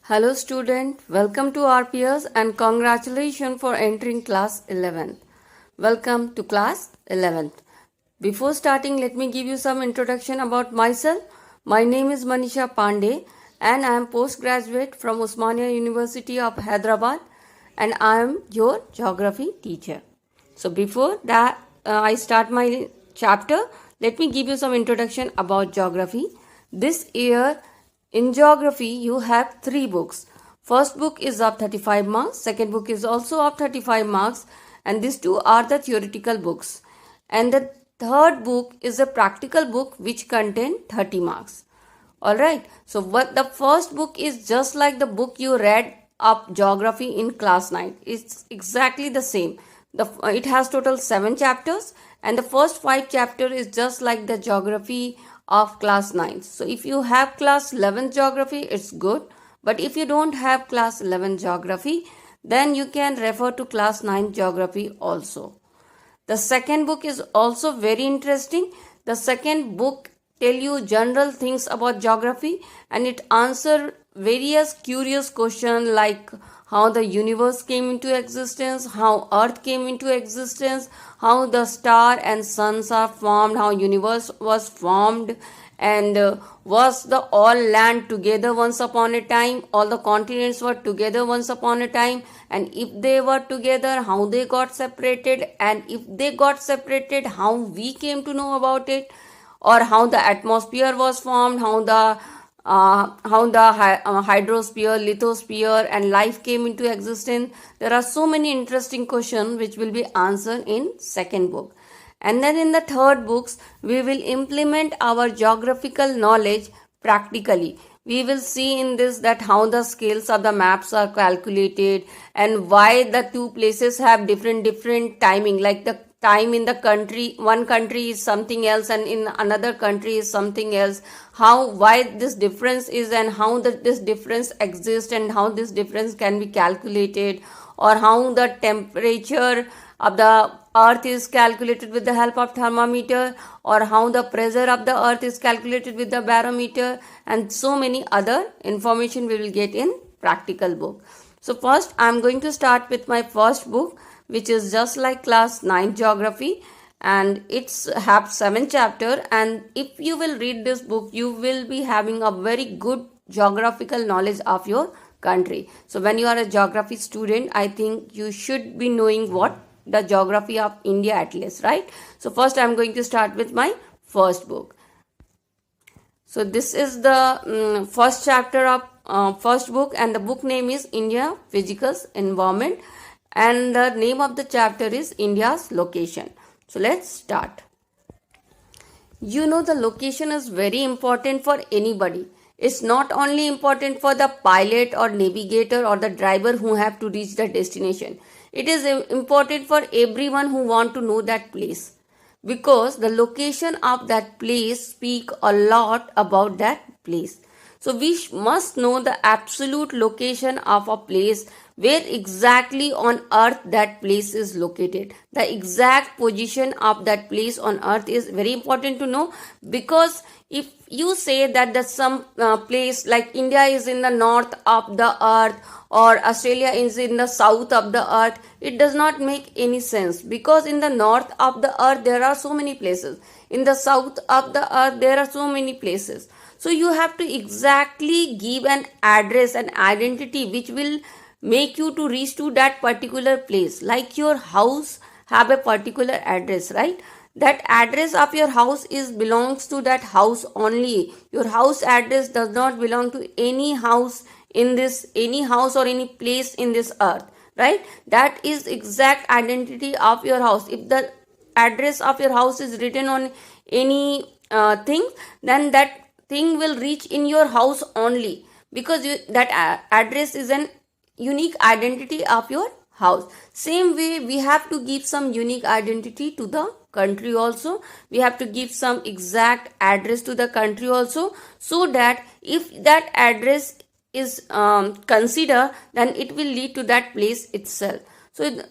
Hello student, welcome to RPS and congratulations for entering class 11th. Welcome to class 11th. Before starting, let me give you some introduction about myself. My name is Manisha Pandey and I am postgraduate from Osmania University of Hyderabad and I am your geography teacher. So before that I start my chapter, let me give you some introduction about geography. This year in geography, you have 3 books. First book is of 35 marks, second book is also of 35 marks, and these two are the theoretical books. And the third book is a practical book which contain 30 marks. Alright, so what the first book is just like the book you read of geography in class 9. It's exactly the same. It has total 7 chapters and the first 5 chapter is just like the geography of class 9. So if you have class 11 geography, it's good. But if you don't have class 11 geography, then you can refer to class 9 geography also. The second book is also very interesting. The second book tell you general things about geography and it answer various curious questions like how the universe came into existence, how earth came into existence, how the star and suns are formed, how universe was formed, and was the all land together once upon a time, all the continents were together once upon a time, and if they were together, how they got separated, and if they got separated, how we came to know about it, or how the atmosphere was formed, how the hydrosphere, lithosphere and life came into existence. There are so many interesting questions which will be answered in second book. And then in the third books, we will implement our geographical knowledge practically. We will see in this that how the scales of the maps are calculated and why the two places have different timing, like the time in the country, one country is something else and in another country is something else, why this difference is and how this difference exists and how this difference can be calculated, or how the temperature of the earth is calculated with the help of thermometer, or how the pressure of the earth is calculated with the barometer, and so many other information we will get in practical book. So first I am going to start with my first book, which is just like class 9 geography, and it's have 7 chapter, and if you will read this book you will be having a very good geographical knowledge of your country. So when you are a geography student, I think you should be knowing what the geography of India at least, right? So first I am going to start with my first book. So this is the first chapter of first book, and the book name is India Physical Environment, and the name of the chapter is India's Location. So let's start. You know, the location is very important for anybody. It's not only important for the pilot or navigator or the driver who have to reach the destination. It is important for everyone who want to know that place, because the location of that place speak a lot about that place. So we must know the absolute location of a place, where exactly on earth that place is located. The exact position of that place on earth is very important to know, because if you say that some place like India is in the north of the earth or Australia is in the south of the earth, it does not make any sense, because in the north of the earth there are so many places, in the south of the earth there are so many places. So you have to exactly give an address, an identity which will make you to reach to that particular place. Like your house have a particular address, right? That address of your house is belongs to that house only. Your house address does not belong to any house in this, any house or any place in this earth, right? That is exact identity of your house. If the address of your house is written on any thing, then that thing will reach in your house only, because that address is an unique identity of your house. Same way we have to give some unique identity to the country also. We have to give some exact address to the country also, so that if that address is considered, then it will lead to that place itself. So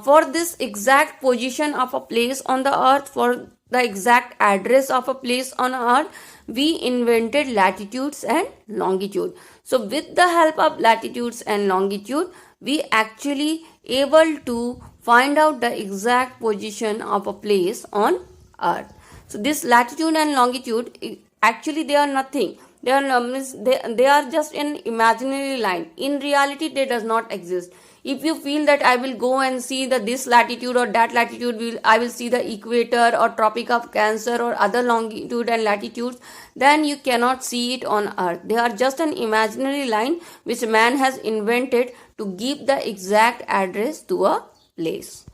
for this exact position of a place on the earth, for the exact address of a place on earth, we invented latitudes and longitude. So with the help of latitudes and longitude, we actually able to find out the exact position of a place on earth. So this latitude and longitude, actually they are nothing. They are just an imaginary line. In reality, they does not exist. If you feel that I will go and see this latitude or that latitude, I will see the equator or Tropic of Cancer or other longitude and latitudes, then you cannot see it on earth. They are just an imaginary line which man has invented to give the exact address to a place.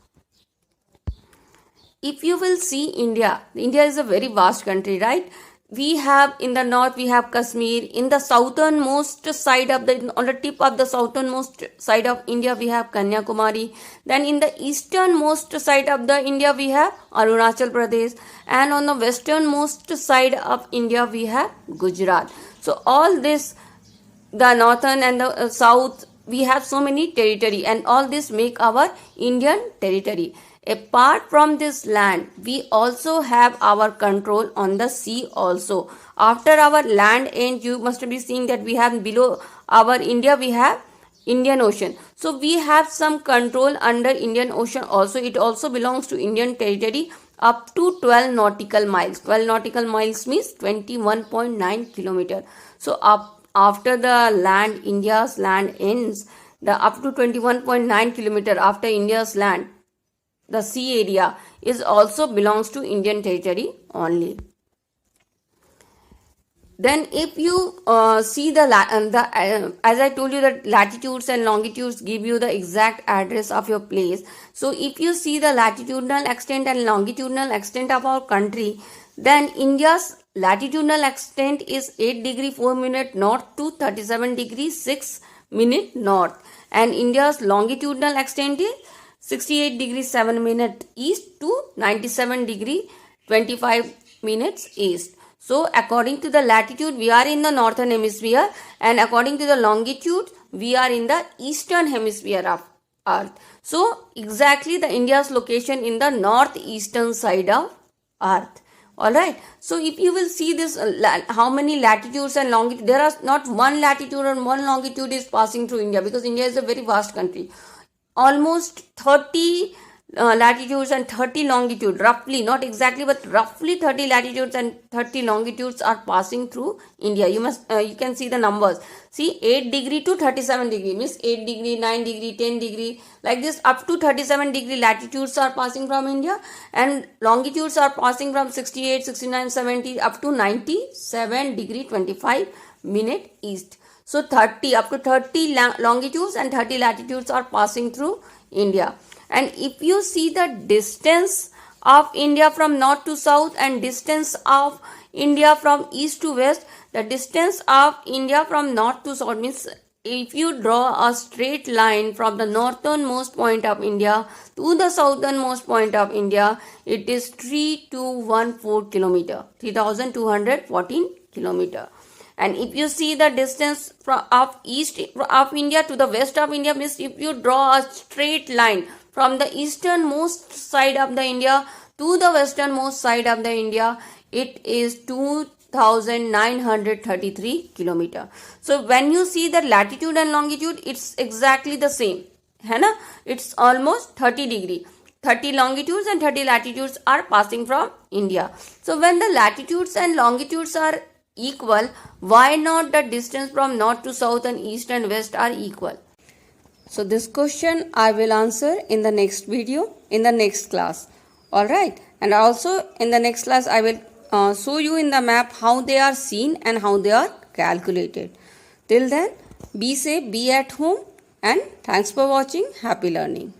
If you will see India is a very vast country, right? We have in the north, we have Kashmir. In the southernmost side on the tip of the southernmost side of India, we have Kanyakumari. Then in the easternmost side of the India, we have Arunachal Pradesh. And on the westernmost side of India, we have Gujarat. So all this, the northern and the south, we have so many territory, and all this make our Indian territory. Apart from this land, we also have our control on the sea also. After our land ends, you must be seeing that we have below our India, we have Indian Ocean. So we have some control under Indian Ocean also. It also belongs to Indian territory up to 12 nautical miles. 12 nautical miles means 21.9 kilometer. So after the land, India's land ends, the up to 21.9 kilometer after India's land, the sea area is also belongs to Indian territory only. Then if you see as I told you that latitudes and longitudes give you the exact address of your place. So if you see the latitudinal extent and longitudinal extent of our country, then India's latitudinal extent is 8 degree 4 minute north to 37 degree 6 minute north. And India's longitudinal extent is 68 degree 7 minute east to 97 degree 25 minutes east. So according to the latitude, we are in the northern hemisphere, and according to the longitude, we are in the eastern hemisphere of earth. So exactly the India's location in the northeastern side of earth. Alright, so if you will see this, how many latitudes and longitude, there are not one latitude or one longitude is passing through India, because India is a very vast country. Almost 30 latitudes and 30 longitude, roughly, not exactly, but roughly 30 latitudes and 30 longitudes are passing through India. You can see the numbers. See, 8 degree to 37 degree means 8 degree, 9 degree, 10 degree, like this up to 37 degree latitudes are passing from India, and longitudes are passing from 68, 69, 70 up to 97 degree 25 minute east. So 30 up to 30 longitudes and 30 latitudes are passing through India. And if you see the distance of India from north to south and distance of India from east to west, the distance of India from north to south means if you draw a straight line from the northernmost point of India to the southernmost point of India, it is 3214 kilometer, 3214 kilometer. And if you see the distance of east of India to the west of India, means if you draw a straight line from the easternmost side of the India to the westernmost side of the India, it is 2933 kilometer. So when you see the latitude and longitude, it's exactly the same. It's almost 30 degree. 30 longitudes and 30 latitudes are passing from India. So when the latitudes and longitudes are equal, why not the distance from north to south and east and west are equal? So this question I will answer in the next video, in the next class. Alright, and also in the next class I will show you in the map how they are seen and how they are calculated. Till then, be safe, be at home, and thanks for watching. Happy learning.